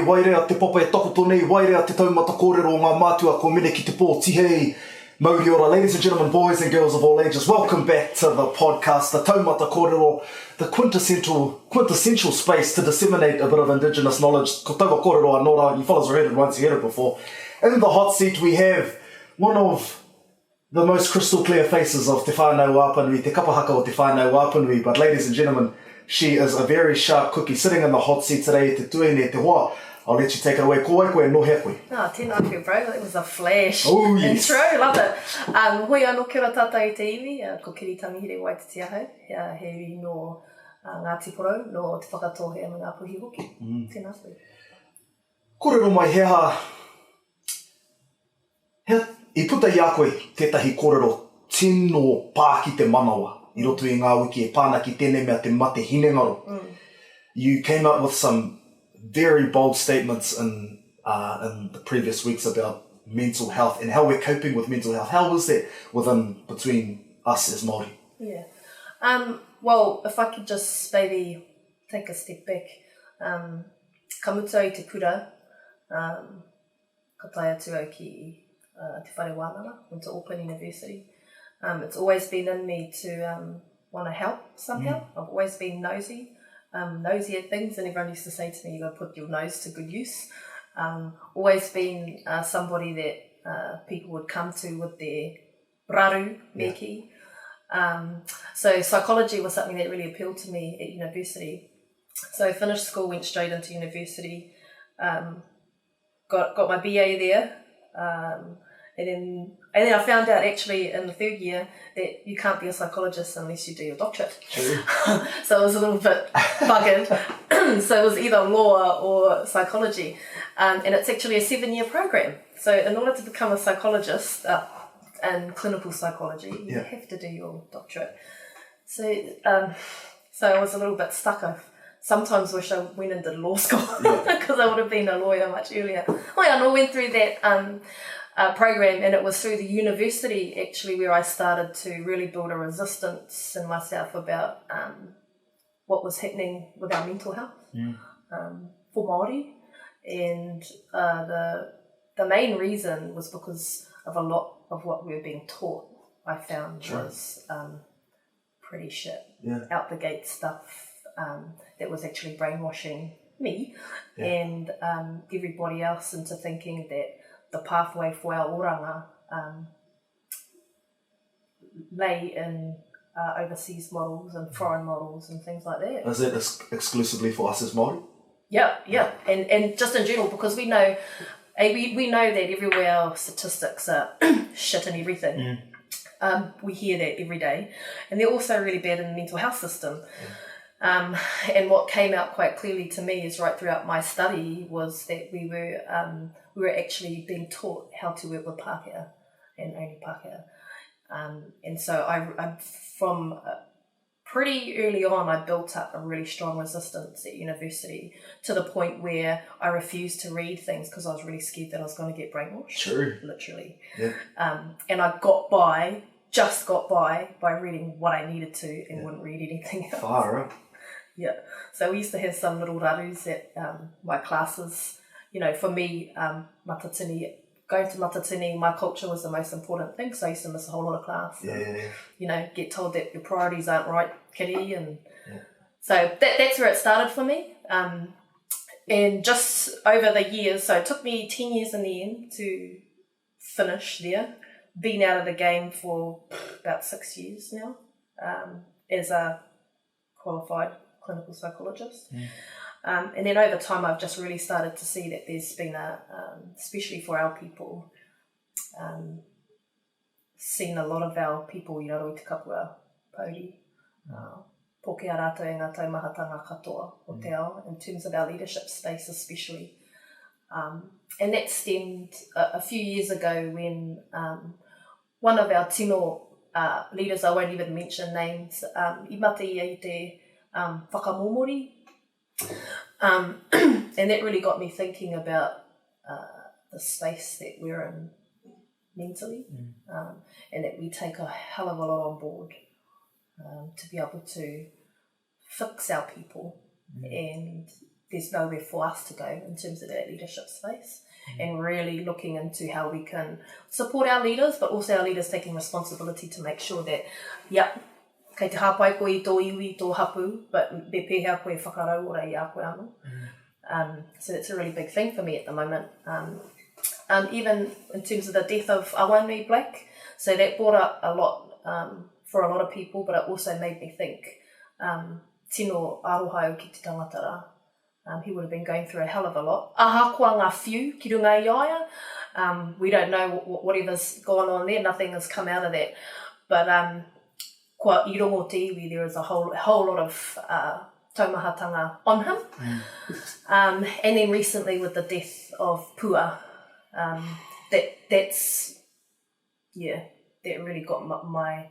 wairea te papa e takoto nei, wairea te Taumata Kōrero o ngā mātua ko mene ki te pō tihei Māori ora. Ladies and gentlemen, boys and girls of all ages, welcome back to the podcast, the Taumata Kōrero, the quintessential space to disseminate a bit of Indigenous knowledge. Ko Taumata Kōrero anōra, you fellas have heard it once, you heard it before. In the hot seat we have one of the most crystal clear faces of Te Whānau Wāpanui, te Kapa Haka o Te Whānau Wāpanui, but ladies and gentlemen, she is a very sharp cookie sitting in the hot seat today, te tuene te hoa. I'll let you take it away. Ko wai koe, no hea koe. Oh, tēnā koe, bro. That was a flash. Oh, yes. Intro, love it. Hoi anō kia ora tātou i te iwi, ko Kiri Tamihere-Waititi ahau, he ri no Ngāti Porou, no te whakatohe me ngā puhi hoki. Tēnā koe. Kōrero mai I puta i a koe tētahi kōrero tino pā ki te manawa. I roto i ngā wiki e pāna ki tēnei mea te mate hinengaro. You came up with some very bold statements in the previous weeks about mental health and how we're coping with mental health. How was that between us as Māori? Yeah. Well, if I could just maybe take a step back. Ka muta i te kura, ka tae atu au ki te whare wānanga, went to Open University. It's always been in me to want to help somehow. I've always been nosy at things, and everyone used to say to me, you've got to put your nose to good use. Always been somebody that people would come to with their raru, meki. So psychology was something that really appealed to me at university. So I finished school, went straight into university, got my BA there, and then I found out actually in the third year that you can't be a psychologist unless you do your doctorate. So it was a little bit buggered. So it was either law or psychology. And it's actually a 7-year program. So in order to become a psychologist in clinical psychology, you have to do your doctorate. So I was a little bit stuck. I sometimes wish I went and did law school because I would have been a lawyer much earlier. I went through that program, and it was through the university actually where I started to really build a resistance in myself about what was happening with our mental health for Māori. And the main reason was because of a lot of what we were being taught, I found was pretty shit, out the gate stuff that was actually brainwashing me and everybody else into thinking that the pathway for our oranga lay in overseas models and foreign models and things like that. Is it exclusively for us as Māori? Yeah. And just in general, because we know that everywhere our statistics are shit and everything. We hear that every day. And they're also really bad in the mental health system. And what came out quite clearly to me is right throughout my study was that we were actually being taught how to work with Pākehā and only Pākehā. And so I from pretty early on, I built up a really strong resistance at university to the point where I refused to read things because I was really scared that I was going to get brainwashed. True. Literally. Yeah. And I just got by reading what I needed to and wouldn't read anything else. Far out. Yeah. So we used to have some little rarus at my classes. For me, going to matatini, my culture was the most important thing. So I used to miss a whole lot of class. And, get told that your priorities aren't right, Kiri. And so that's where it started for me. And just over the years, so it took me 10 years in the end to finish there. Been out of the game for about 6 years now as a qualified clinical psychologist. And then over time, I've just really started to see that there's been especially for our people, seen a lot of our people, i raro i te kapua pauri, poke a rātou e ngā taumahatanga katoa o te ao, in terms of our leadership space especially. And that stemmed a few years ago when one of our tino leaders, I won't even mention names, I mate i te whakamomori. And that really got me thinking about the space that we're in mentally, and that we take a hell of a lot on board to be able to fix our people. And there's nowhere for us to go in terms of that leadership space, and really looking into how we can support our leaders, but also our leaders taking responsibility to make sure that, kei te hapai koe I tō iwi, tō hapu, but me pēhea koe whakarau ora I a koe anō. So that's a really big thing for me at the moment. Even in terms of the death of Awanui Black, so that brought up a lot for a lot of people, but it also made me think, tino aroha ki te tangatara. He would have been going through a hell of a lot. Ahakoa ngā whiu ki runga I aia. We don't know whatever's gone on there. Nothing has come out of that. But kua I rongo te iwi, there is a whole lot of taumahatanga on him. And then recently with the death of Pua, that really got my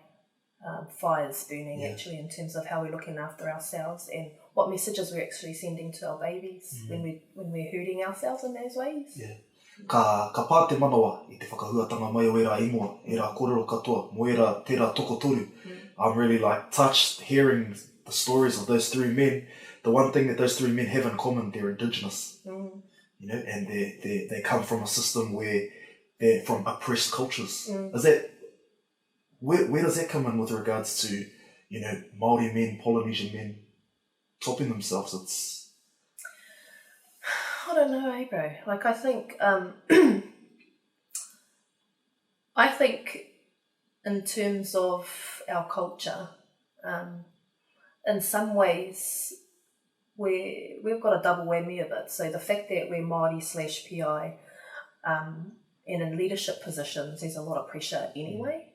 fires burning actually, in terms of how we're looking after ourselves and what messages we're actually sending to our babies when we're hurting ourselves in those ways. Yeah. Ka pā te manawa I te whakahuatanga mai o era ingoa, era kōrero katoa, mo era tērā toko toru. I'm really touched hearing the stories of those three men. The one thing that those three men have in common, they're indigenous. You know, and they come from a system where they're from oppressed cultures. Is that where does that come in with regards to, you know, Māori men, Polynesian men topping themselves? It's I don't know, bro. I think I think in terms of our culture, in some ways we've got a double whammy of it. So the fact that we're Māori/PI, and in leadership positions, there's a lot of pressure anyway,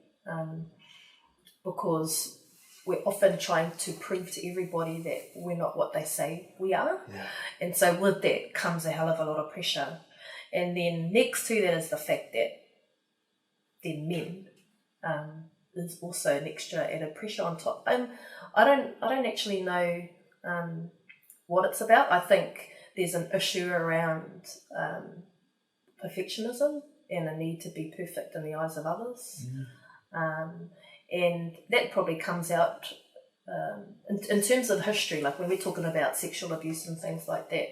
because we're often trying to prove to everybody that we're not what they say we are. And so with that comes a hell of a lot of pressure. And then next to that is the fact that they're men. There's also an extra added pressure on top. I don't actually know what it's about. I think there's an issue around perfectionism and a need to be perfect in the eyes of others. And that probably comes out in terms of history, like when we're talking about sexual abuse and things like that.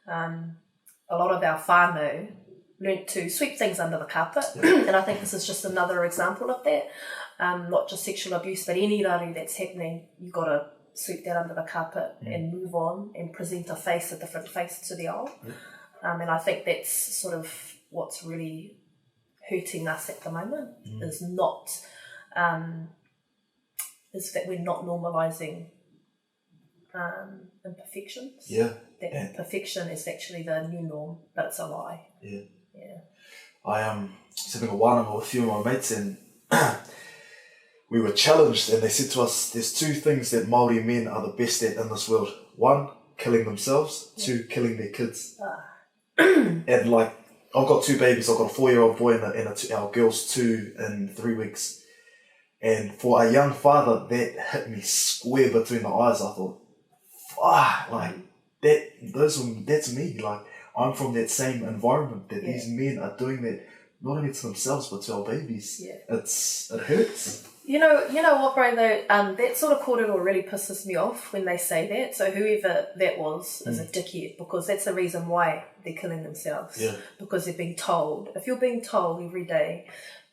A lot of our whānau learnt to sweep things under the carpet, and I think this is just another example of that. Not just sexual abuse, but any rari that's happening, you've got to sweep that under the carpet and move on and present a different face to the aisle. And I think that's sort of what's really hurting us at the moment, is that we're not normalising imperfections. That perfection is actually the new norm, but it's a lie. I was having a wānanga with a few of my mates, and we were challenged, and they said to us, there's two things that Māori men are the best at in this world. One, killing themselves. Two, killing their kids. And I've got two babies. I've got a 4-year-old boy and our girl's 2 in 3 weeks. And for a young father, that hit me square between the eyes. I thought, that's me. I'm from that same environment that these men are doing that, not only to themselves but to our babies. It hurts. You know what, bro, though, that sort of kōrero really pisses me off when they say that. So whoever that was is a dickhead, because that's the reason why they're killing themselves. Because they're being told, if you're being told every day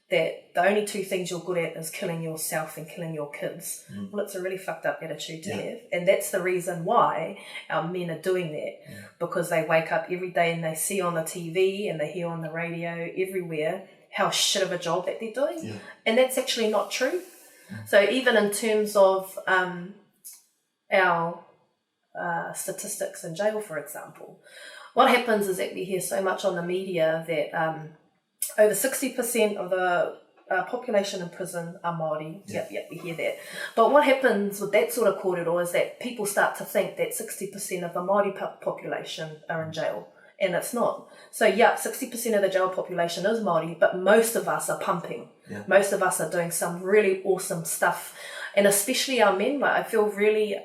that the only two things you're good at is killing yourself and killing your kids, well, it's a really fucked up attitude to have. And that's the reason why our men are doing that, because they wake up every day and they see on the TV and they hear on the radio everywhere how shit of a job that they're doing. And that's actually not true. So even in terms of our statistics in jail, for example, what happens is that we hear so much on the media that over 60% of the population in prison are Māori. We hear that. But what happens with that sort of kōrero is that people start to think that 60% of the Māori population are in jail. And it's not. So 60% of the jail population is Māori, but most of us are pumping. Most of us are doing some really awesome stuff. And especially our men, I feel really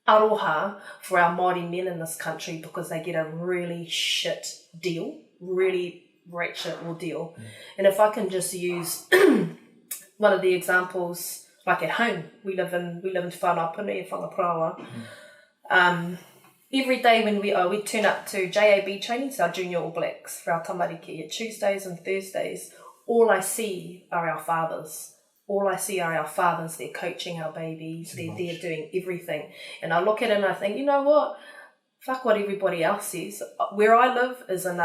aroha for our Māori men in this country, because they get a really shit deal, really ratchet ordeal. And if I can just use one of the examples, like at home, we live in whānau puni e whangaprawa. every day when we turn up to JAB trainings, our junior All Blacks for our tamariki, at Tuesdays and Thursdays, all I see are our fathers. All I see are our fathers. They're coaching our babies. They're doing everything. And I look at it and I think, you know what? Fuck what everybody else says. Where I live is in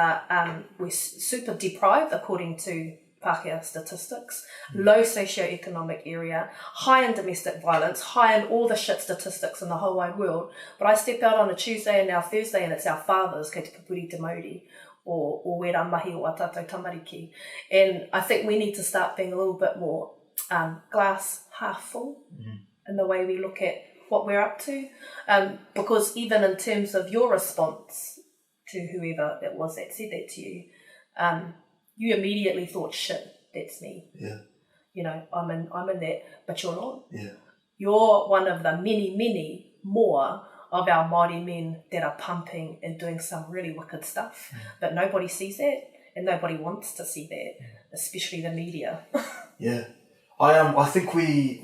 we're super deprived according to Pākehā statistics, low socioeconomic area, high in domestic violence, high in all the shit statistics in the whole wide world. But I step out on a Tuesday and our Thursday and it's our fathers, kei te pupuri te Māori, or wera mahi o a tātou tamariki. And I think we need to start being a little bit more glass half full in the way we look at what we're up to. Because even in terms of your response to whoever it was that said that to you, you immediately thought, shit, that's me. Yeah. You know, I'm in that, but you're not. Yeah. You're one of the many, many more of our Māori men that are pumping and doing some really wicked stuff. But nobody sees that and nobody wants to see that, especially the media. Yeah. I think we've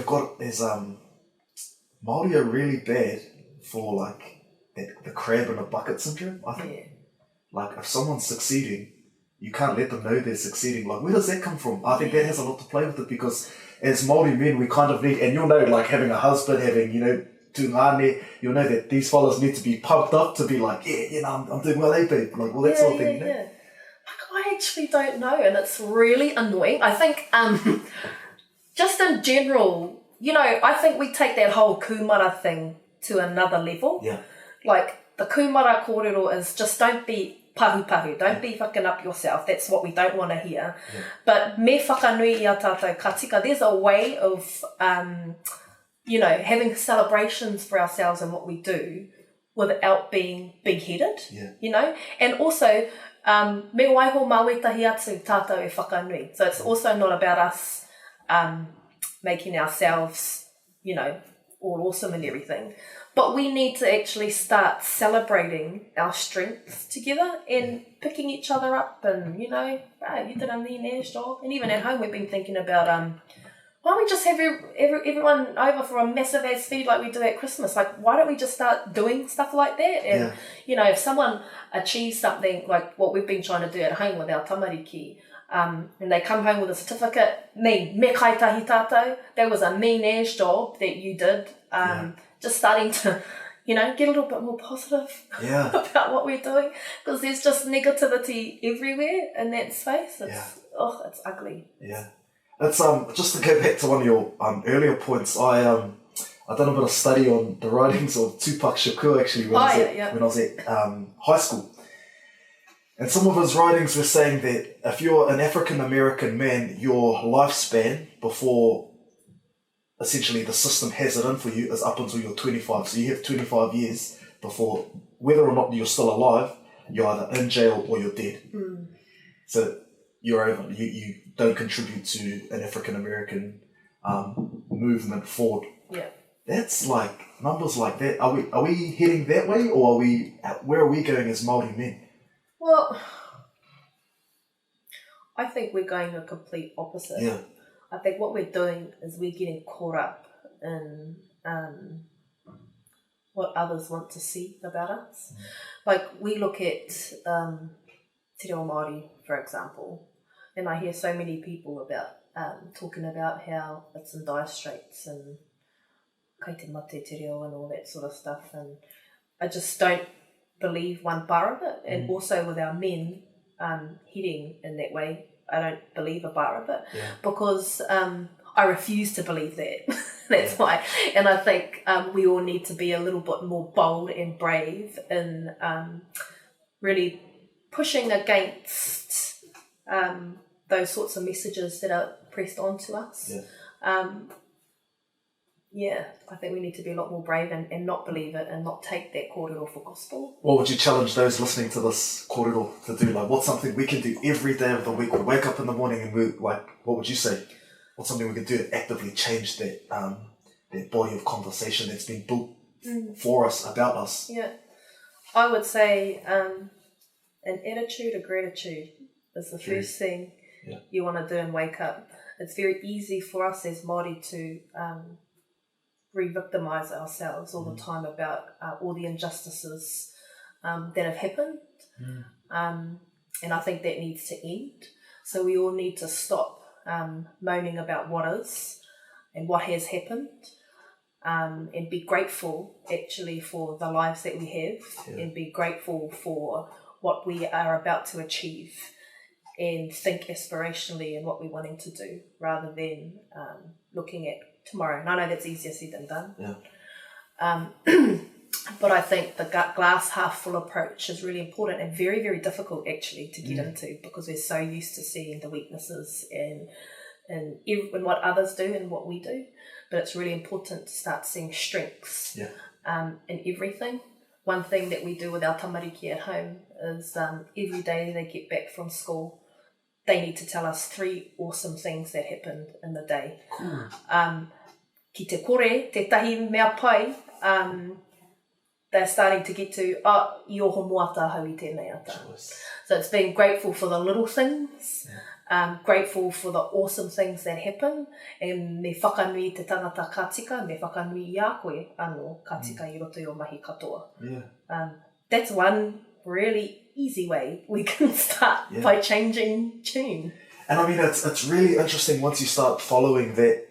got as Māori are really bad for like the crab in a bucket syndrome, I think. Yeah. Like if someone's succeeding, you can't let them know they're succeeding. Like, where does that come from? I think that has a lot to play with it because as Māori men, we kind of need, and you'll know, like having a husband, having, you know, tūngane, you'll know that these fellas need to be pumped up to be like, yeah, you know, I'm doing well, babe. Like, all that sort of thing, you know? Yeah. I actually don't know, and it's really annoying. I think, just in general, you know, I think we take that whole kumara thing to another level. Yeah. Like, the Taumata Kōrero is just don't be pahu. Don't be fucking up yourself. That's what we don't want to hear. Yeah. But me whakanui I a tātou ka tika, there's a way of, you know, having celebrations for ourselves and what we do without being big-headed, you know? And also, me waiho mawetahi atu tātou e whakanui. So it's also not about us making ourselves, you know, all awesome and everything. But we need to actually start celebrating our strengths together and picking each other up and, you know, you did a nice job. And even at home we've been thinking about, why don't we just have everyone over for a massive ass feed like we do at Christmas? Like, why don't we just start doing stuff like that? And, you know, if someone achieves something like what we've been trying to do at home with our tamariki, and they come home with a certificate, me kaitahi tātou, that was a mean-ass job that you did. Just starting to, you know, get a little bit more positive about what we're doing. Because there's just negativity everywhere in that space. It's ugly. Yeah. It's just to go back to one of your earlier points, I done a bit of study on the writings of Tupac Shakur actually when I was at high school. And some of his writings were saying that if you're an African American man, your lifespan before essentially the system has it in for you is up until you're 25. So you have 25 years before, whether or not you're still alive, you're either in jail or you're dead. So you're over. You don't contribute to an African American movement forward. Yeah. That's like numbers like that. Are we heading that way, or where are we going as Māori men? Well, I think we're going the complete opposite. Yeah. I think what we're doing is we're getting caught up in what others want to see about us. Like, we look at Te Reo Māori, for example, and I hear so many people about talking about how it's in dire straits and kei te mate te reo and all that sort of stuff, and I just don't believe one bar of it. And also with our men heading in that way, I don't believe a bar of it because I refuse to believe that. That's why. And I think we all need to be a little bit more bold and brave in really pushing against those sorts of messages that are pressed onto us. I think we need to be a lot more brave and not believe it and not take that kōrero for gospel. What would you challenge those listening to this kōrero to do? Like, what's something we can do every day of the week? We wake up in the morning and we're like, what would you say? What's something we can do to actively change that that body of conversation that's been built for us, about us? Yeah. I would say an attitude of gratitude is the first thing you want to do and wake up. It's very easy for us as Māori to re-victimise ourselves all the time about all the injustices that have happened. And I think that needs to end. So we all need to stop moaning about what is and what has happened, and be grateful actually for the lives that we have, and be grateful for what we are about to achieve, and think aspirationally in what we're wanting to do rather than looking at tomorrow. And I know that's easier said than done. But I think the glass half full approach is really important and very, very difficult actually to get into, because we're so used to seeing the weaknesses in what others do and what we do. But it's really important to start seeing strengths in everything. One thing that we do with our tamariki at home is every day they get back from school, they need to tell us 3 awesome things that happened in the day. Ki te kore, tētahi mea pai, they're starting to get to, i oho moata hau I tēnei ata. So it's being grateful for the little things, grateful for the awesome things that happen, and me whakanui te tangata ka tika, me whakanui I a koe anō ka tika I roto I o mahi katoa. That's one really easy way we can start by changing tune. And I mean, it's really interesting once you start following that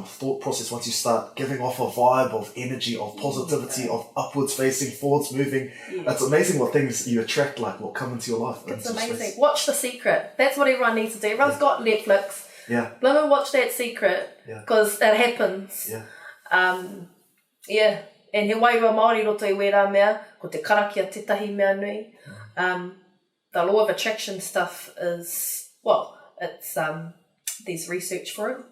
thought process, once you start giving off a vibe of energy, of positivity, of upwards facing, forwards moving. It's amazing what things you attract, like what come into your life. It's amazing. Watch The Secret. That's what everyone needs to do. Everyone's got Netflix. Bloom and watch that Secret, because it happens. And he wairua Māori roto I wera mea, ko te karakia tētahi mea nui. The law of attraction stuff is, well, it's there's research for it.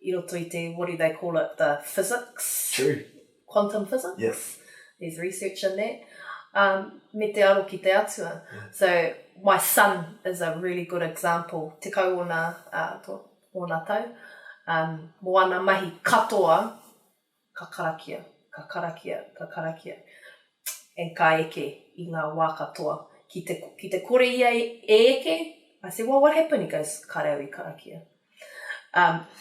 I roto I te, what do they call it, the physics? True. Quantum physics? There's research in that. Me te aro ki te atua. So my son is a really good example. Te kau ona tau. Moana mahi katoa, ka karakia, ka karakia, ka karakia. And ka eke I ngā wā katoa. Ki te kore ia e eke, I said, well, what happened? He goes, ka reo I karakia.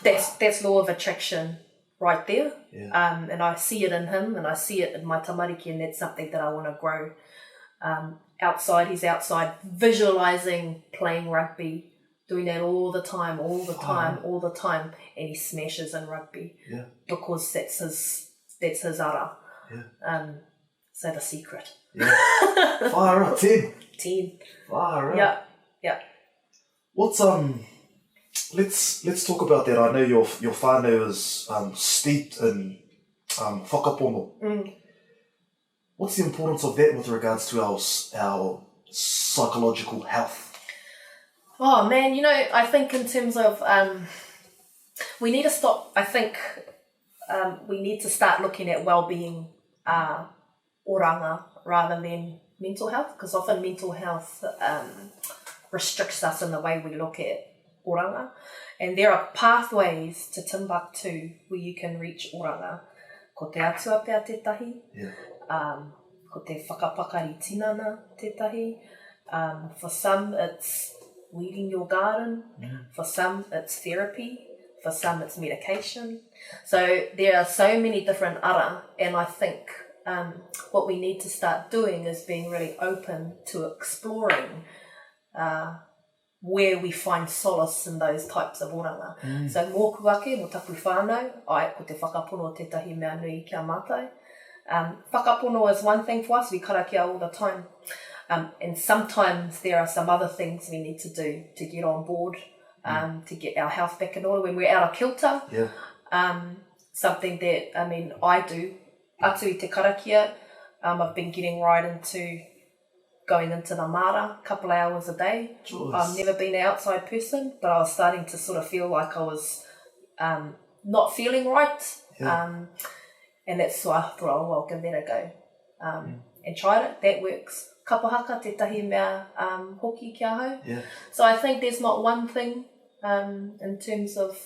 That's law of attraction right there. And I see it in him, and I see it in my tamariki, and that's something that I want to grow. Outside, he's outside visualizing playing rugby, doing that all the time, and he smashes in rugby because that's his ara. So The Secret. Fire up, 10. Fire up. What's let's talk about that. I know your whānau is steeped in whakapono. What's the importance of that with regards to our psychological health? Oh man, I think in terms of we need to stop. I think we need to start looking at well-being oranga rather than mental health, because often mental health restricts us in the way we look at oranga. And there are pathways to Timbuktu where you can reach oranga. Ko te atua pea tētahi, ko te whakapakari tinana tētahi. For some it's weeding your garden, for some it's therapy, for some it's medication. So there are so many different ara, and I think what we need to start doing is being really open to exploring where we find solace in those types of oranga. So mōku ake, mō taku whānau, ai ko te whakapono tētahi mea nui kia mātai. Whakapono is one thing for us, we karakia all the time. And sometimes there are some other things we need to do to get on board, to get our health back in order when we're out of kilter. Something that, I do, atu I te karakia, I've been getting right into going into the mara a couple of hours a day. I've never been an outside person, but I was starting to sort of feel like I was not feeling right. And that's why I thought, I'll give that a go. And tried it, that works. Kapa Haka, tētahi mea hoki kia hau. So I think there's not one thing in terms of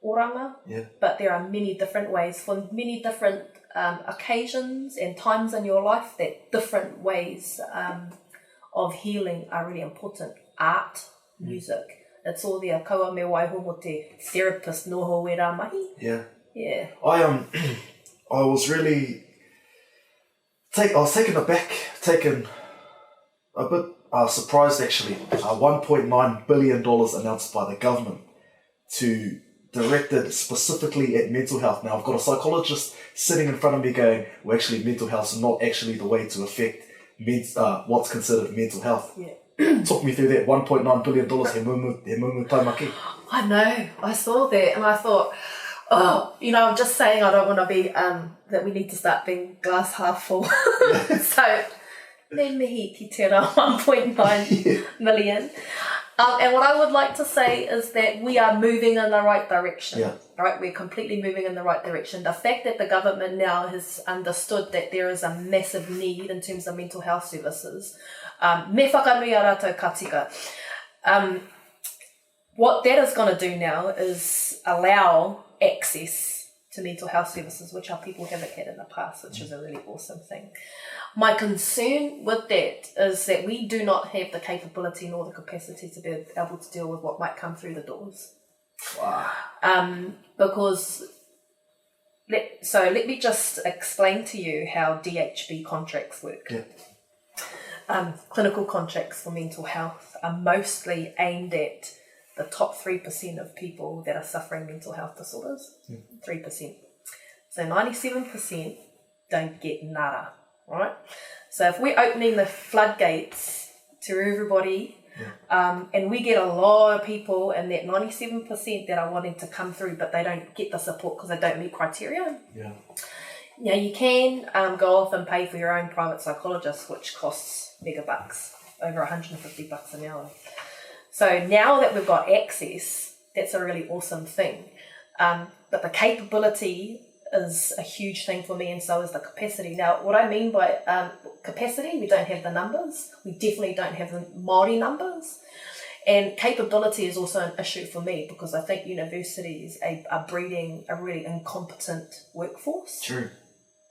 oranga, but there are many different ways for many different occasions and times in your life that different ways of healing are really important. Art, music, it's all there. Kaua me waiho mo te therapist noho wera mahi. Yeah. I was really I was taken aback, taken a bit surprised actually. $1.9 billion announced by the government directed specifically at mental health. Now I've got a psychologist sitting in front of me going, well, actually mental health is not actually the way to affect what's considered mental health. Yeah. Talk me through that. $1.9 billion he mumu taumaki. I know, I saw that and I thought, I'm just saying I don't want to be, that we need to start being glass half full. So, me mihi ki te rā 1.9 million. And what I would like to say is that we are moving in the right direction. Yeah. Right, we're completely moving in the right direction. The fact that the government now has understood that there is a massive need in terms of mental health services. Me whakanui a rātou ka tika. What that is going to do now is allow access to mental health services, which our people haven't had in the past, which is a really awesome thing. My concern with that is that we do not have the capability nor the capacity to be able to deal with what might come through the doors. Wow. Because, let me just explain to you how DHB contracts work. Yeah. Clinical contracts for mental health are mostly aimed at the top 3% of people that are suffering mental health disorders. 3%. So 97% don't get nada, right? So if we're opening the floodgates to everybody, and we get a lot of people in that 97% that are wanting to come through, but they don't get the support because they don't meet criteria. Yeah. Now you can go off and pay for your own private psychologist, which costs mega bucks, over $150 an hour. So now that we've got access, that's a really awesome thing. But the capability is a huge thing for me, and so is the capacity. Now, what I mean by capacity, we don't have the numbers. We definitely don't have the Māori numbers. And capability is also an issue for me because I think universities are breeding a really incompetent workforce. True.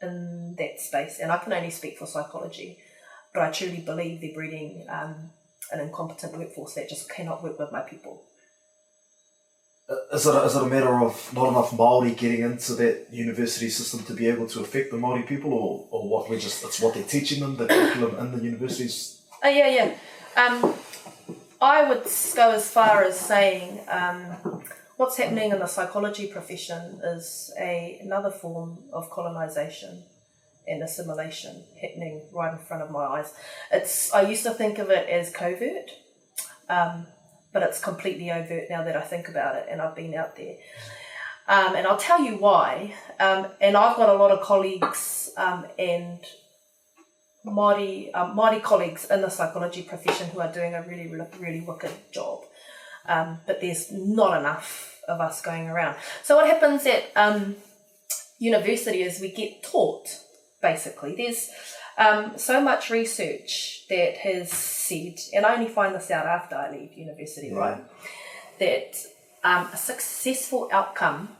In that space. And I can only speak for psychology, but I truly believe they're breeding an incompetent workforce that just cannot work with my people. Is it a matter of not enough Māori getting into that university system to be able to affect the Māori people, or what? It's what they're teaching them, the curriculum in the universities? Yeah. I would go as far as saying what's happening in the psychology profession is another form of colonisation and assimilation happening right in front of my eyes. I used to think of it as covert, but it's completely overt now that I think about it, and I've been out there. And I'll tell you why. And I've got a lot of colleagues and Māori colleagues in the psychology profession who are doing a really, really wicked job. But there's not enough of us going around. So what happens at university is we get taught, basically. There's so much research that has said, and I only find this out after I leave university, right, that a successful outcome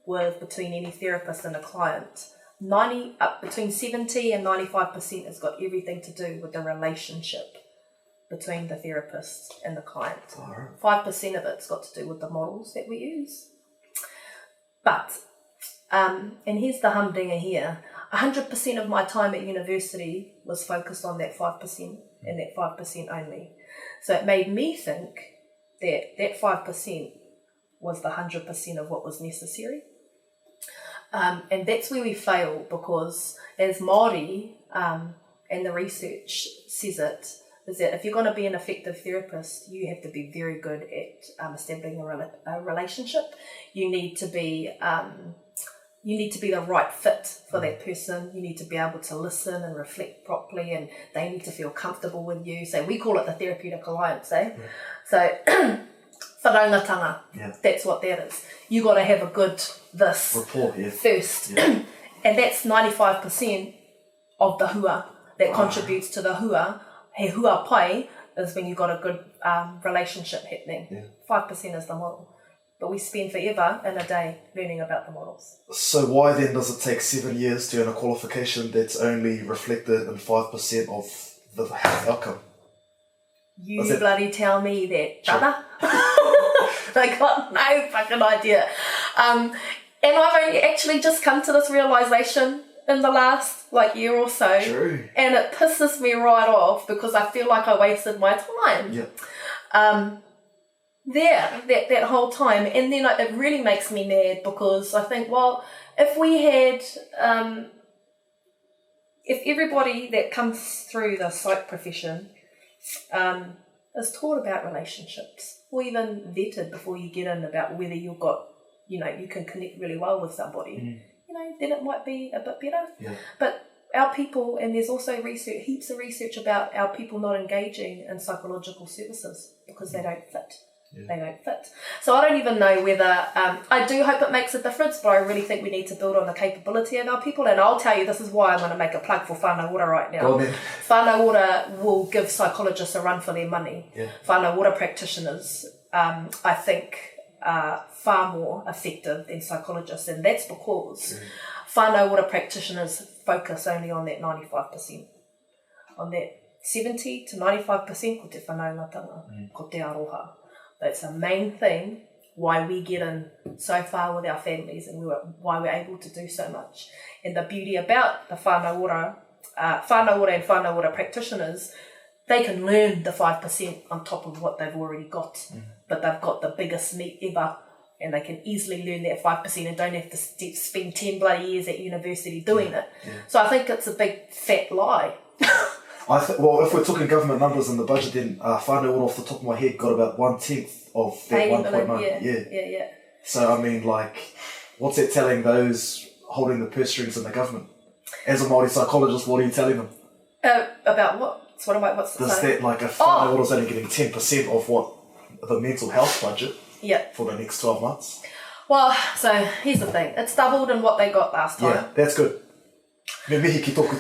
between any therapist and a client, between 70 and 95% has got everything to do with the relationship between the therapist and the client. 5% of it's got to do with the models that we use. But, and here's the humdinger here, 100% of my time at university was focused on that 5% and that 5% only. So it made me think that 5% was the 100% of what was necessary. And that's where we fail, because as Māori, and the research says it, is that if you're going to be an effective therapist, you have to be very good at establishing a relationship. You need to be the right fit for that person. You need to be able to listen and reflect properly, and they need to feel comfortable with you. So we call it the therapeutic alliance, eh? Yeah. So wharaungatanga, that's what that is. You got to have a good rapport, first. Yeah. And that's 95% of the hua that contributes to the hua. He hua pai is when you've got a good relationship happening. Yeah. 5% is the model. But we spend forever in a day learning about the models. So why then does it take 7 years to earn a qualification that's only reflected in 5% of the health outcome? You bloody tell me that, brother. I got no fucking idea. And I've only actually just come to this realisation in the last year or so. True. And it pisses me right off because I feel like I wasted my time. Yeah. That whole time. And then it really makes me mad because I think, well, if we had, if everybody that comes through the psych profession is taught about relationships, or even vetted before you get in about whether you've got, you can connect really well with somebody, then it might be a bit better. Yeah. But our people, and there's also heaps of research about our people not engaging in psychological services because they don't fit. Yeah. They don't fit. So I don't even know whether, I do hope it makes a difference, but I really think we need to build on the capability of our people. And I'll tell you, this is why I'm going to make a plug for Whānau Ora right now. Go on then. Whānau Ora will give psychologists a run for their money. Yeah. Whānau Ora practitioners, I think, are far more effective than psychologists. And that's because Whānau Ora practitioners focus only on that 95%. On that 70 to 95% ko te whanaungatanga, ko te aroha. That's the main thing why we get in so far with our families and why we're able to do so much. And the beauty about the Whānau Ora and Whānau Ora practitioners, they can learn the 5% on top of what they've already got. But they've got the biggest meat ever, and they can easily learn that 5% and don't have to spend 10 bloody years at university doing it. Yeah. So I think it's a big fat lie. Well, if we're talking government numbers in the budget, then Whānau Ora off the top of my head got about 1/10 of that 1.9. Yeah. So, I mean, what's that telling those holding the purse strings in the government? As a Māori psychologist, what are you telling them? About what? What's the Does that, if Whānau Ora's only getting 10% of what the mental health budget for the next 12 months? Well, so here's the thing. It's doubled in what they got last time. Yeah, that's good. Me mihi ki toku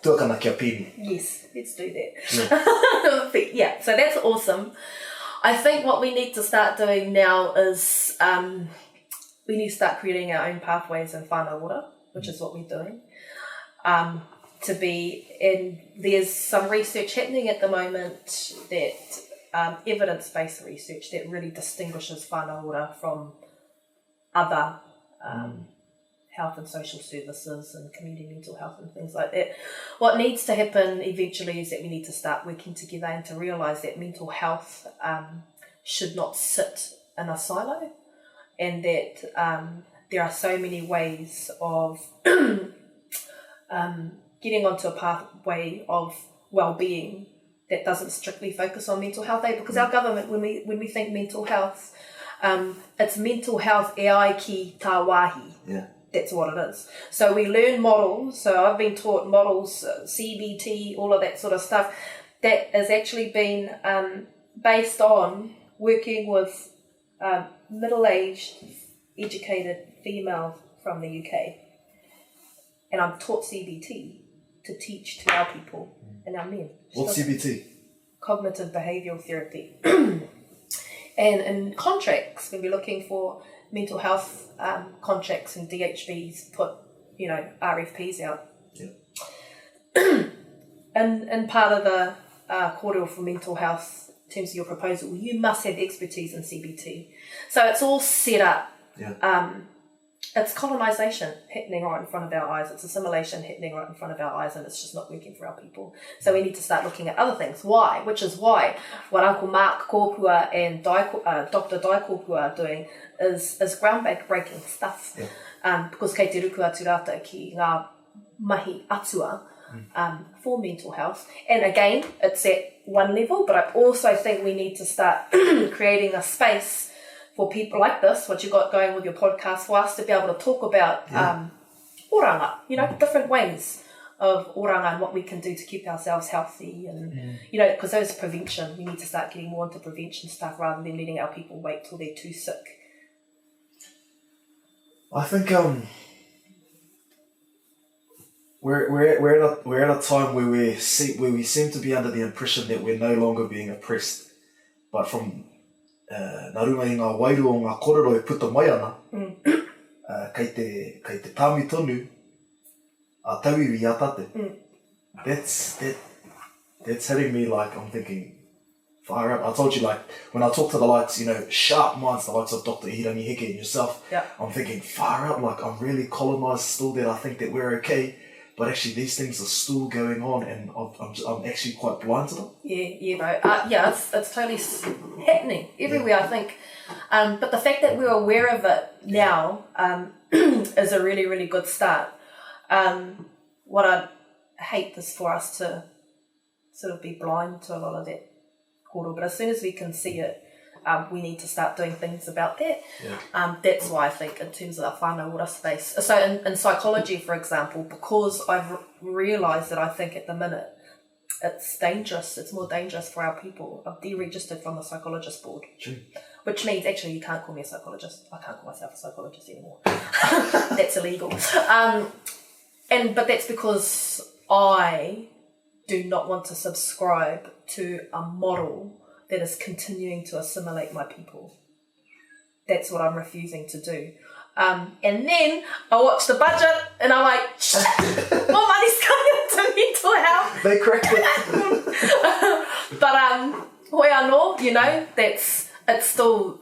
tuakana kia pini. Yes, let's do that. Yeah, so that's awesome. I think what we need to start doing now is we need to start creating our own pathways in Whānau Ora, which is what we're doing. And there's some research happening at the moment that evidence-based research that really distinguishes Whānau Ora from other health and social services and community mental health and things like that. What needs to happen eventually is that we need to start working together and to realise that mental health should not sit in a silo, and that there are so many ways of getting onto a pathway of well-being that doesn't strictly focus on mental health. Because our government, when we think mental health, it's mental health e ai ki tā wāhi. Yeah. That's what it is. So we learn models. So I've been taught models, CBT, all of that sort of stuff, that has actually been based on working with middle-aged, educated females from the UK. And I'm taught CBT to teach to our people and our men. What's CBT? Cognitive behavioural therapy. And in contracts, we'll be looking for mental health contracts, and DHBs put, RFPs out. Yeah. And part of the kōrero for mental health, in terms of your proposal, you must have expertise in CBT. So it's all set up. Yeah. It's colonisation happening right in front of our eyes. It's assimilation happening right in front of our eyes, and it's just not working for our people. So we need to start looking at other things. Why? Which is why what Uncle Mark Kōpua and Dr. Dai Kōpua are doing is groundbreaking stuff. Yeah. Because kei te ruku atu rata ki ngā mahi atua for mental health. And again, it's at one level, but I also think we need to start creating a space for people like this, what you got going with your podcast, for us to be able to talk about oranga, different ways of oranga and what we can do to keep ourselves healthy. And, because those prevention, we need to start getting more into prevention stuff rather than letting our people wait till they're too sick. I think we're at a time where we seem to be under the impression that we're no longer being oppressed, but from nā runga i ngā wairu o ngā kōrero e puta mai ana, kei te tāmi tonu, a tauiwi a tate. That's hitting me I'm thinking, fire up. I told you, like, when I talk to the likes, sharp minds, the likes of Dr. Hirangi Heke and yourself, I'm thinking, fire up, like, I'm really colonised still that I think that we're okay, but actually these things are still going on, and I'm actually quite blind to them. It's totally happening everywhere, I think. But the fact that we're aware of it now is a really, really good start. What I hate is for us to sort of be blind to a lot of that kōrero, but as soon as we can see it, we need to start doing things about that. That's why I think in terms of the whānau ora space, so in psychology, for example, because I've realised that I think at the minute it's dangerous, it's more dangerous for our people. I've deregistered from the psychologist board. True. Which means actually you can't call me a psychologist. I can't call myself a psychologist anymore. That's illegal. But that's because I do not want to subscribe to a model that is continuing to assimilate my people. That's what I'm refusing to do. And then I watch the budget and I'm like, shit, more money's going into mental health. They cracked it. But hoi anō, it's still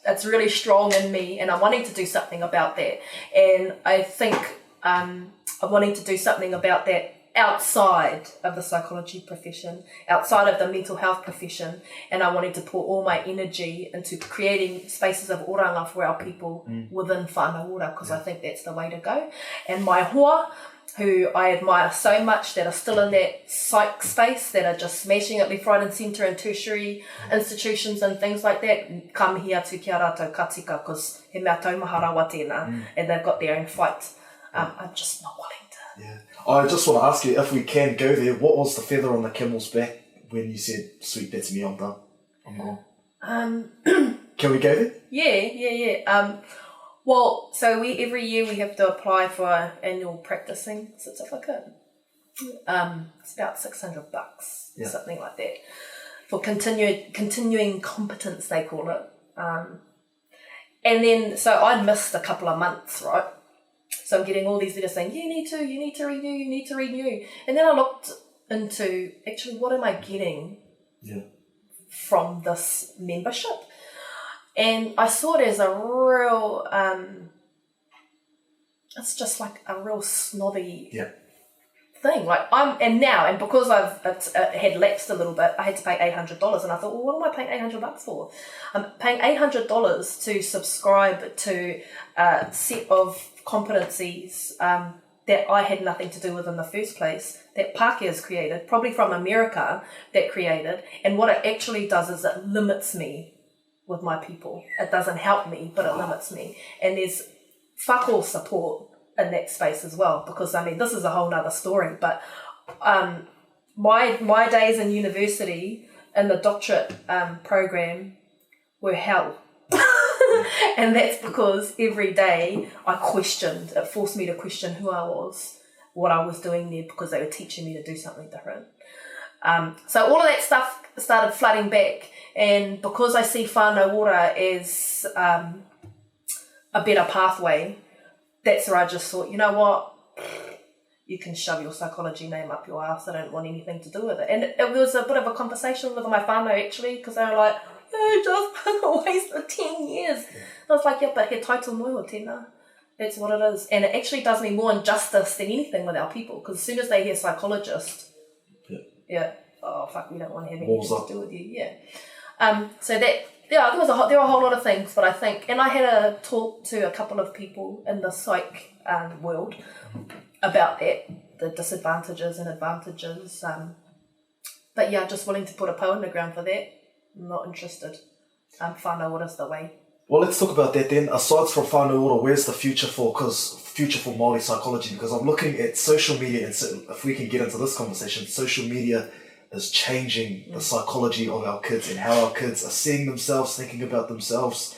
it's really strong in me, and I'm wanting to do something about that. And I think I'm wanting to do something about that outside of the psychology profession, outside of the mental health profession, and I wanted to pour all my energy into creating spaces of oranga for our people within whānau ora, because I think that's the way to go. And my hoa, who I admire so much, that are still in that psych space, that are just smashing it left, right and centre in tertiary institutions and things like that, come here to kia rātou katika, because he mea taumaha rawa tēnā, and they've got their own fight. I'm just not willing to. Yeah. I just want to ask you, if we can go there, what was the feather on the camel's back when you said, sweet, that's me, I'm done, I'm gone? Can we go there? Yeah. Well, so every year we have to apply for an annual practicing certificate. It's about $600, something like that, for continuing competence, they call it. And then, so I missed a couple of months, right? So I'm getting all these letters saying, you need to renew. And then I looked into, actually, what am I getting from this membership? And I saw it as a real, it's just like a real snobby thing. Like and because it had lapsed a little bit, I had to pay $800, and I thought, well, what am I paying $800 for? I'm paying $800 to subscribe to a set of competencies that I had nothing to do with in the first place, that Pākea's created, probably from America, that created. And what it actually does is it limits me with my people. It doesn't help me, but it limits me. And there's fuck all support in that space as well, because this is a whole nother story, but my days in university in the doctorate program were hell. And that's because every day it forced me to question who I was, what I was doing there, because they were teaching me to do something different. So all of that stuff started flooding back, and because I see whānau ora as a better pathway, that's where I just thought, you know what, you can shove your psychology name up your ass, I don't want anything to do with it. And it was a bit of a conversation with my whānau, actually, because they were like, you just wasted 10 years. I was like, but he title mo o tēnā. That's what it is. And it actually does me more injustice than anything with our people, because as soon as they hear psychologist, oh fuck, we don't want to have anything to do with you. So that, there were a whole lot of things, but I think, and I had a talk to a couple of people in the psych world about that, the disadvantages and advantages. But just willing to put a pau in the ground for that. I'm not interested. Whānau ora's the way. Well, let's talk about that then. Aside from whānau ora, where's the future for Māori psychology? Because I'm looking at social media, and so if we can get into this conversation, social media is changing the psychology of our kids and how our kids are seeing themselves, thinking about themselves.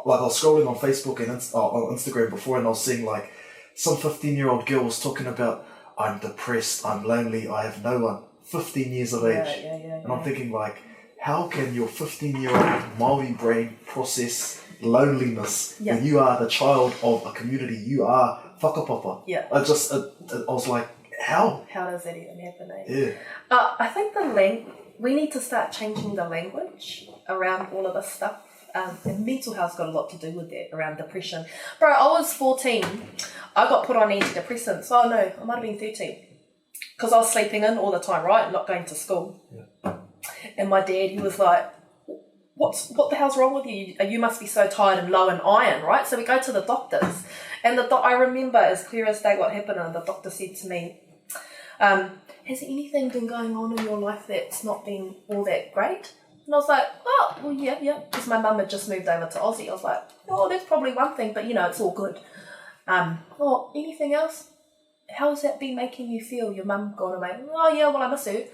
Like, I was scrolling on Facebook and on Instagram before, and I was seeing like some 15-year-old girl was talking about, I'm depressed, I'm lonely, I have no one. 15 years of age. And I'm thinking, like, how can your 15-year-old Māori brain process loneliness when you are the child of a community? You are whakapapa. I was like, how? How does that even happen? Yeah. I think we need to start changing the language around all of this stuff. And mental health's got a lot to do with that, around depression. Bro, I was 14. I got put on antidepressants. Oh no, I might have been 13. Because I was sleeping in all the time, right? Not going to school. Yeah. And my dad, he was like, what the hell's wrong with you? You must be so tired and low in iron, right? So we go to the doctors. And I remember as clear as day what happened, and the doctor said to me, has anything been going on in your life that's not been all that great? And I was like, oh, well, yeah. Because my mum had just moved over to Aussie. I was like, oh, that's probably one thing, but, it's all good. Anything else? How's that been making you feel? Your mum gone away? Oh, yeah, well, I miss her.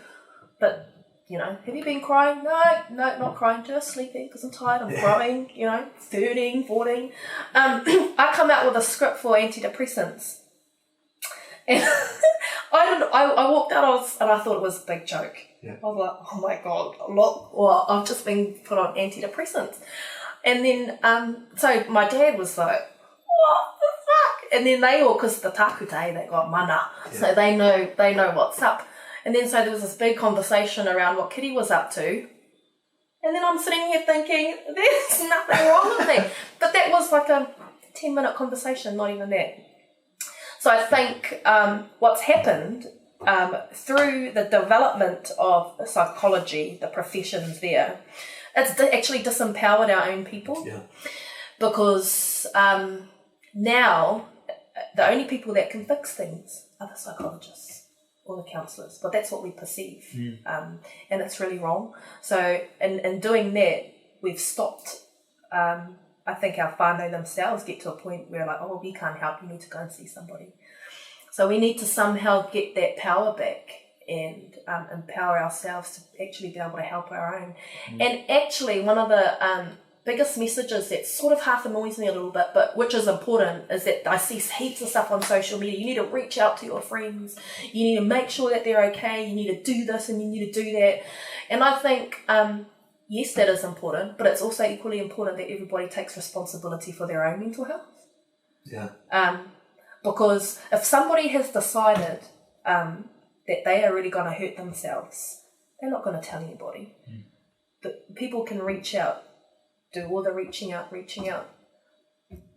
But, have you been crying? No, not crying, just sleeping because I'm tired. I'm growing, 13, 14. I come out with a script for antidepressants. And I walked out and I thought it was a big joke. Yeah. I was like, oh my God, look, well, I've just been put on antidepressants. And then, so my dad was like, what the fuck? And then they all, because the takute, they got mana, so they know what's up. And then so there was this big conversation around what Kiri was up to. And then I'm sitting here thinking, there's nothing wrong with me. But that was like a 10-minute conversation, not even that. So I think what's happened through the development of psychology, the professions there, it's actually disempowered our own people. Yeah. Because now the only people that can fix things are the psychologists or the counsellors, but that's what we perceive, and it's really wrong. So in doing that, we've stopped. I think our whānau themselves get to a point where like, oh, we can't help, you need to go and see somebody. So we need to somehow get that power back and empower ourselves to actually be able to help our own. And actually, one of the biggest messages that sort of half annoys me a little bit, but which is important, is that I see heaps of stuff on social media. You need to reach out to your friends. You need to make sure that they're okay. You need to do this and you need to do that. And I think, yes, that is important, but it's also equally important that everybody takes responsibility for their own mental health. Yeah. Because if somebody has decided that they are really going to hurt themselves, they're not going to tell anybody. But people can reach out, do all the reaching out,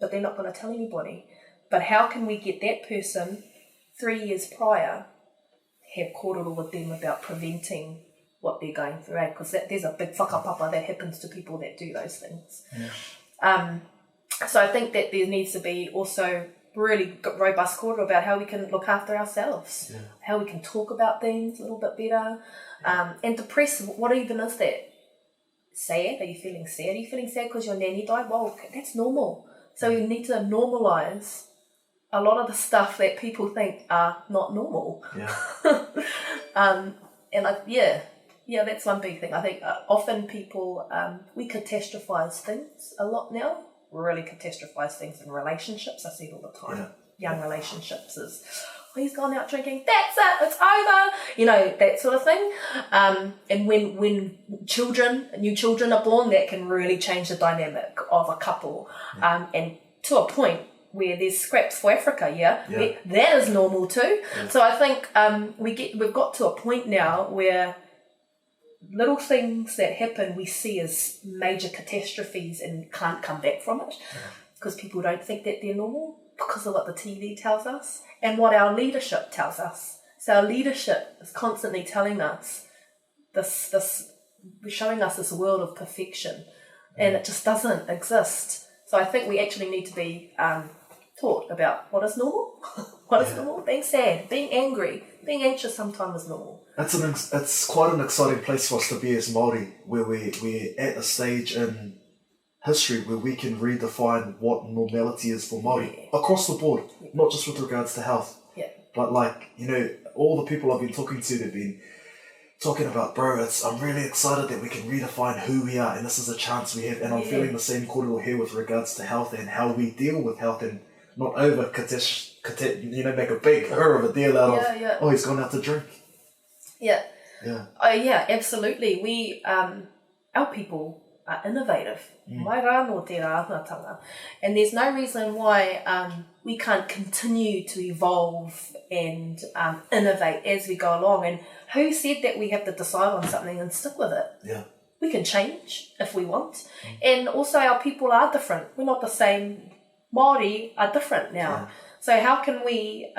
but they're not going to tell anybody. But how can we get that person 3 years prior, have kōrero with them about preventing what they're going through? Because there's a big whakapapa that happens to people that do those things. Yeah. So I think that there needs to be also really robust kōrero about how we can look after ourselves, how we can talk about things a little bit better. And depressed, what even is that? Sad? Are you feeling sad? Are you feeling sad because your nanny died? Well, that's normal. So we need to normalise a lot of the stuff that people think are not normal. Yeah. And that's one big thing. I think often people, we catastrophise things a lot now. Really catastrophise things in relationships. I see it all the time. Yeah. Young relationships is, oh, he's gone out drinking, that's it, it's over, that sort of thing. And when new children are born, that can really change the dynamic of a couple. And to a point where there's scraps for Africa, that is normal too. Yeah. So I think we've got to a point now where little things that happen we see as major catastrophes and can't come back from it because people don't think that they're normal because of what the TV tells us and what our leadership tells us. So our leadership is constantly telling us this showing us this world of perfection, and it just doesn't exist. So I think we actually need to be taught about what is normal, what is normal, being sad, being angry, being anxious sometimes is normal. It's quite an exciting place for us to be as Māori, where we're at a stage in history where we can redefine what normality is for Māori across the board, not just with regards to health. But all the people I've been talking to, they've been talking about, bro, I'm really excited that we can redefine who we are and this is a chance we have. And I'm feeling the same kōrero here with regards to health and how we deal with health and not over make a big of a deal out of, oh, he's gone out to drink. Yeah, absolutely. We, our people are innovative. Mai rā no te rānatanga. And there's no reason why we can't continue to evolve and innovate as we go along. And who said that we have to decide on something and stick with it? Yeah. We can change if we want. And also our people are different. We're not the same. Māori are different now. Yeah. So how can we,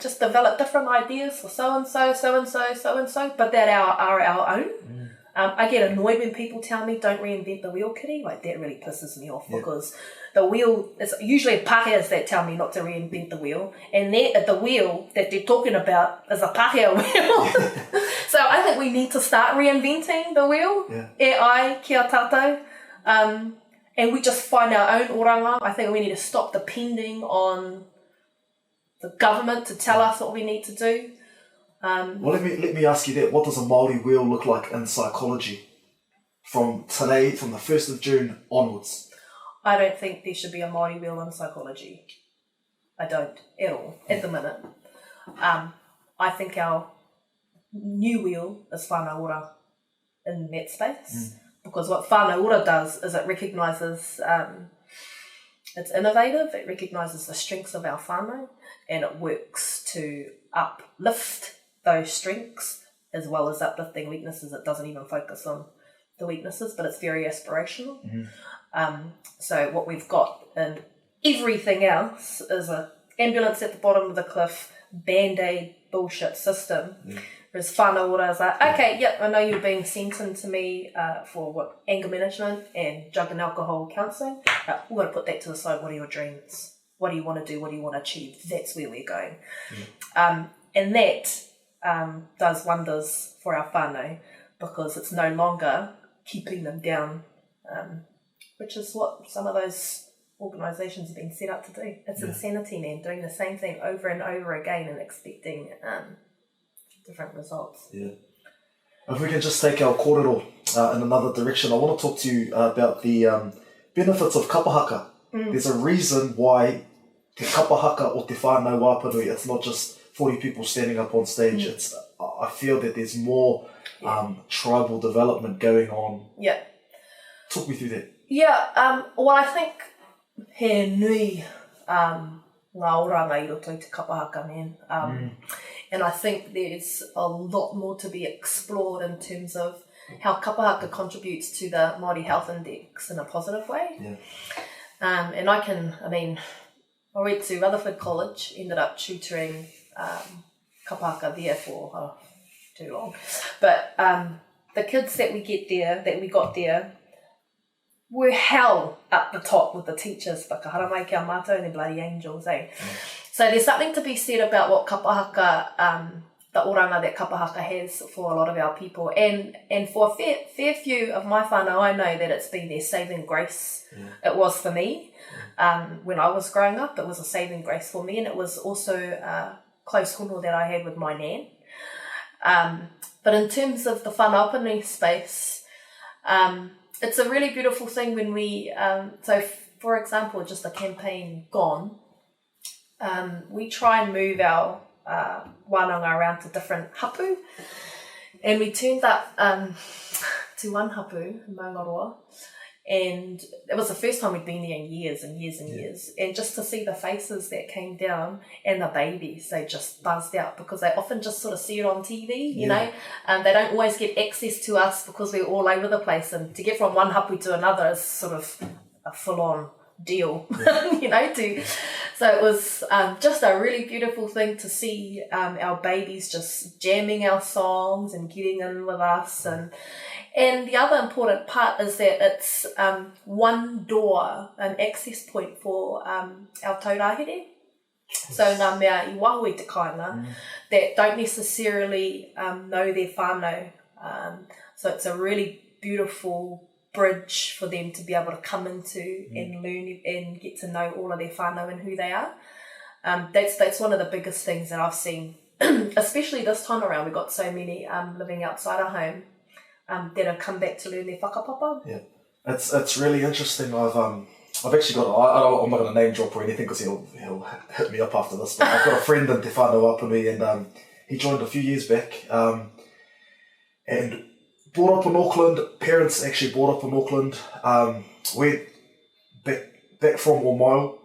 just develop different ideas for so-and-so, so-and-so, so-and-so, but that are our own? I get annoyed when people tell me, don't reinvent the wheel, Kiri. Like, that really pisses me off because the wheel, it's usually Pākehās that tell me not to reinvent the wheel. And the wheel that they're talking about is a Pākehā wheel. So I think we need to start reinventing the wheel. E ai, kia tātou. And we just find our own oranga. I think we need to stop depending on the government to tell us what we need to do. Well, let me ask you that. What does a Māori wheel look like in psychology from today, from the 1st of June onwards? I don't think there should be a Māori wheel in psychology. I don't at all, at the minute. I think our new wheel is whānau ora in that space. Because what whānau ora does is it recognises, it's innovative, it recognises the strengths of our whānau, and it works to uplift those strengths as well as uplifting weaknesses. It doesn't even focus on the weaknesses, but it's very aspirational. So what we've got in everything else is an ambulance at the bottom of the cliff, band-aid bullshit system. Whereas whānau ora is like, okay, yep, I know you're being sent in to me for anger management and drug and alcohol counselling. We're going to put that to the side. What are your dreams? What do you want to do? What do you want to achieve? That's where we're going. And that does wonders for our whānau because it's no longer keeping them down, which is what some of those organisations have been set up to do. It's insanity, man, doing the same thing over and over again and expecting different results. Yeah. If we can just take our kōrero in another direction, I want to talk to you about the benefits of Kapa Haka. There's a reason why te Kapa Haka o te whānau wāpanui, it's not just 40 people standing up on stage. I feel that there's more tribal development going on. Yeah. Talk me through that. Yeah, well, I think he nui ngā oranga I roto i te Kapa Haka, man. And I think there's a lot more to be explored in terms of how Kapa Haka contributes to the Māori Health Index in a positive way. And I went to Rutherford College, ended up tutoring Kapa Haka there for too long. But the kids that we got there, were hell up the top with the teachers, whakahara mai kia mātou and the bloody angels, eh? So there's something to be said about what Kapa Haka, the oranga that Kapa Haka has for a lot of our people. And for a fair few of my whānau, I know that it's been their saving grace. It was for me. When I was growing up, it was a saving grace for me, and it was also a close hono that I had with my nan. But in terms of the whanaopanui space, it's a really beautiful thing when we, for example, just the campaign Gone, we try and move our wānanga around to different hapu, and we turned up to one hapu in Maungaroa, and it was the first time we'd been there in years and years and years, and just to see the faces that came down and the babies, they just buzzed out because they often just sort of see it on TV, you know, they don't always get access to us because we're all over the place, and to get from one hapu to another is sort of a full-on deal, you know, so it was just a really beautiful thing to see our babies just jamming our songs and getting in with us, and the other important part is that it's one door, an access point for our taurāhere. So ngā mea I waho I te kāinga that don't necessarily know their whānau. So it's a really beautiful bridge for them to be able to come into and learn and get to know all of their whānau and who they are. That's one of the biggest things that I've seen, especially this time around. We've got so many living outside our home that have come back to learn their whakapapa. Yeah, it's really interesting. I've actually got, I'm not going to name drop or anything because he'll hit me up after this, but I've got a friend in Te Whānau Wāpanui, and he joined a few years back, and brought up in Auckland. Parents actually brought up in Auckland. We're back from Omaio.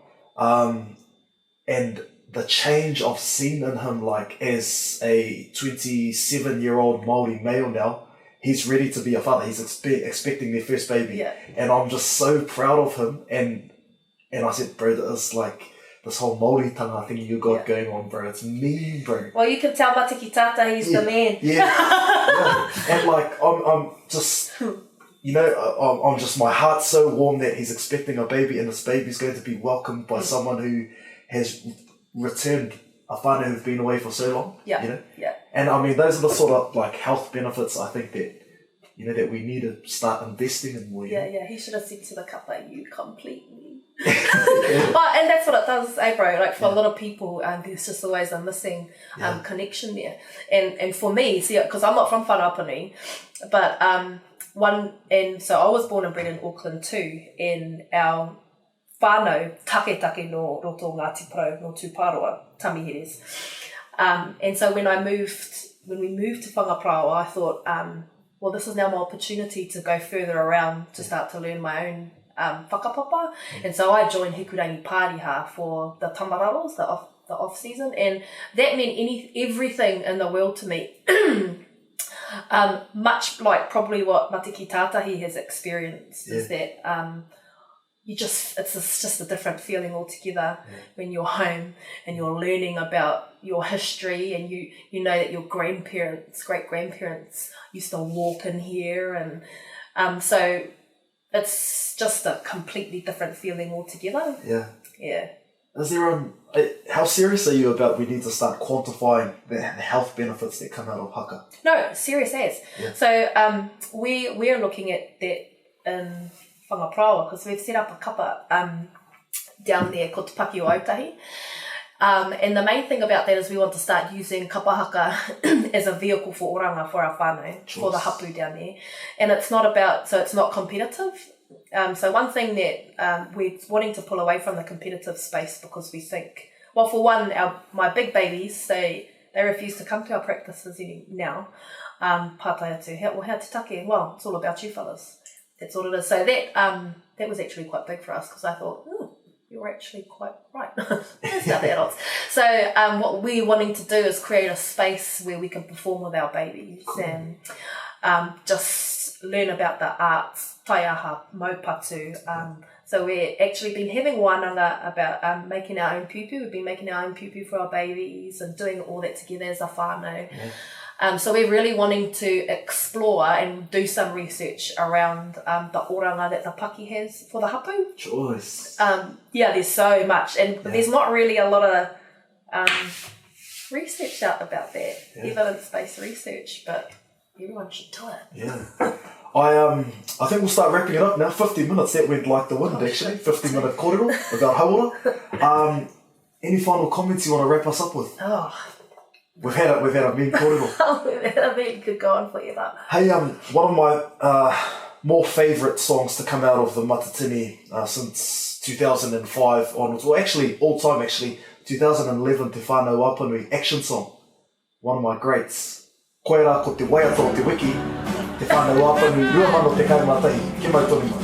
And the change I've seen in him, like as a 27-year-old Māori male now, he's ready to be a father. He's expecting their first baby. Yeah. And I'm just so proud of him. And I said, bro, it's like this whole Māori tanga thing you got going on, bro. It's mean, bro. Well, you can tell Matiki Tata he's the man. Yeah. And like, I'm just, you know, I'm just, my heart's so warm that he's expecting a baby, and this baby's going to be welcomed by someone who has returned a whānau who've been away for so long. Yeah. You know? Yeah. And I mean, those are the sort of like health benefits I think that, you know, that we need to start investing in more. Yeah, he should have said to the Kapa, you complete me. But, and that's what it does, bro. Like for a lot of people, there's just always a missing connection there. And for me, see, because I'm not from Whanapani, but so I was born and bred in Auckland too, in our whānau, take no roto Ngāti Pro, no Tūparoa, Tamiheres. And so when we moved to Whangaprāoa, I thought, well, this is now my opportunity to go further around to start to learn my own whakapapa. And so I joined Hikurangi Pāriha for the tamararos, the off season, and that meant everything in the world to me. Much like probably what Matiki Tātahi has experienced is that it's just a different feeling altogether when you're home and you're learning about your history, and you know that your great grandparents used to walk in here, and so it's just a completely different feeling altogether. Yeah. Is there how serious are you about we need to start quantifying the health benefits that come out of Haka? No, serious as. Yeah. So we're looking at that in Whangaprāoa, because we've set up a kapa down there called Te Paki o Autahi. And the main thing about that is we want to start using kapa haka as a vehicle for oranga for our whānau, for the hapu down there. And it's not competitive. So one thing that we're wanting to pull away from the competitive space, because we think, well, for one, my big babies, they refuse to come to our practices now. Pātai atu, well, how te take? Well, it's all about you fellas. That's all it is. So that was actually quite big for us, because I thought, you're actually quite right. That's not the adults. So what we're wanting to do is create a space where we can perform with our babies and just learn about the arts, taiaha, maupatu. So we've actually been having wānanga about making our own pupu. We've been making our own pupu for our babies and doing all that together as a whānau. So we're really wanting to explore and do some research around the oranga that the Paki has for the hapu. Choice. There's so much, and there's not really a lot of research out about that, evidence-based research, but everyone should do it. Yeah. I think we'll start wrapping it up now. 50 minutes, that went like the wind, actually. 50-minute kōrero about hauora. Any final comments you want to wrap us up with? We've had a mean kōrero. We've had a mean, could go on forever. Hey, one of my more favourite songs to come out of the Matatini since 2005 onwards, well actually, all time actually, 2011 Te Whānau Wapanui action song. One of my greats. Koe rā ko te waiata o te wiki, Te Whānau Wapanui, rua mano te kaimatahi, ki mai toni mai.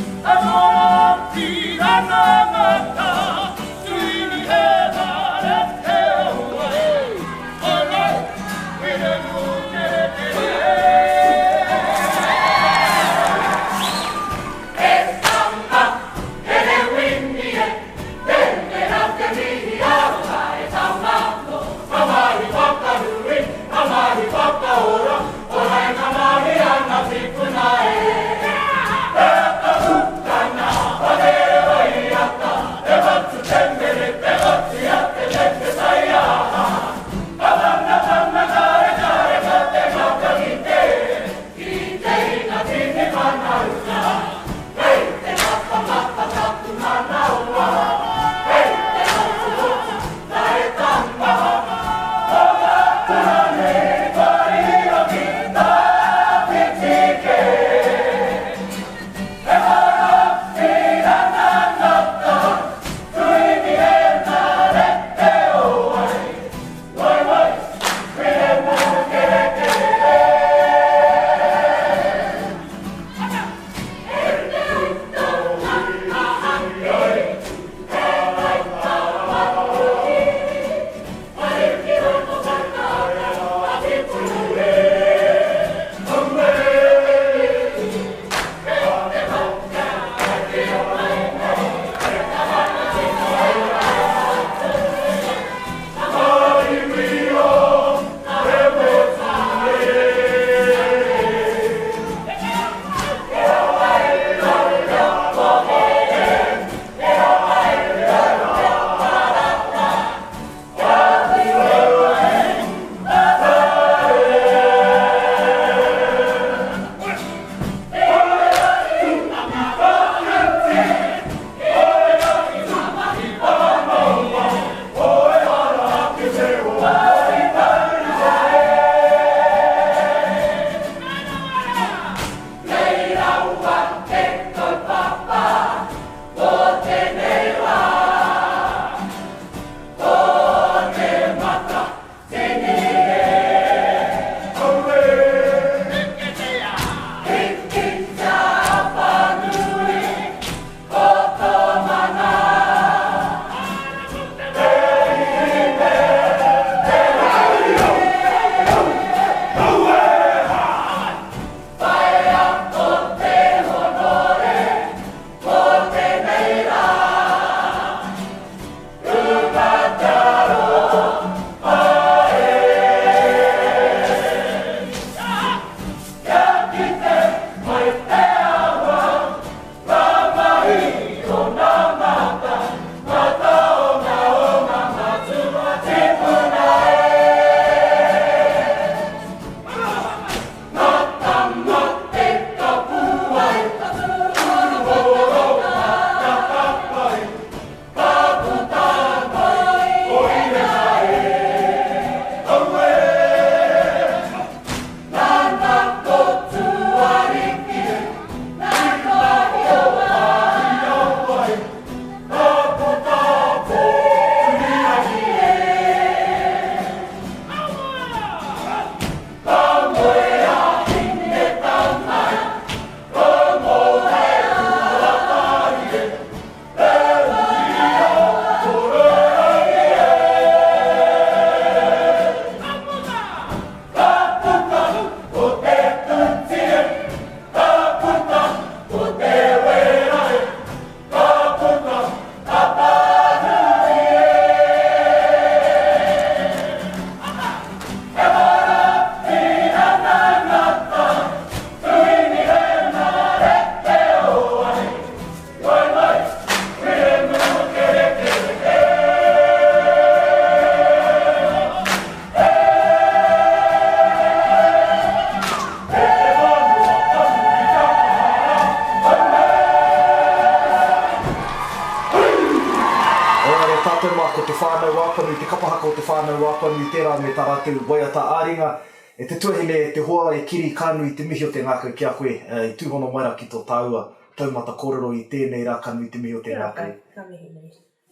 rapanui, te kapa haka o te whānau rapanui, tērā me tā rātou waiata āringa. E te tuahine te hoa e Kiri kānui te mihi o te ngākau ki a koe. I tūhono mai rā ki tō tāua Taumata Kōrero i tēnei rā kānui te mihi o te ngākau.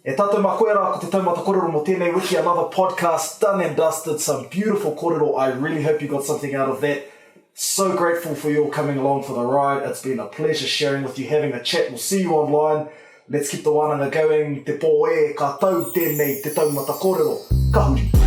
E tātou mā koe rā ko te Taumata Kōrero mo tēnei wiki, another podcast done and dusted, some beautiful kōrero. I really hope you got something out of that. So grateful for you all coming along for the ride. It's been a pleasure sharing with you, having a chat. We'll see you online. Let's keep the wānanga going. Te pō e, ka tau tēnei te Taumata Kōrero. Ka huri.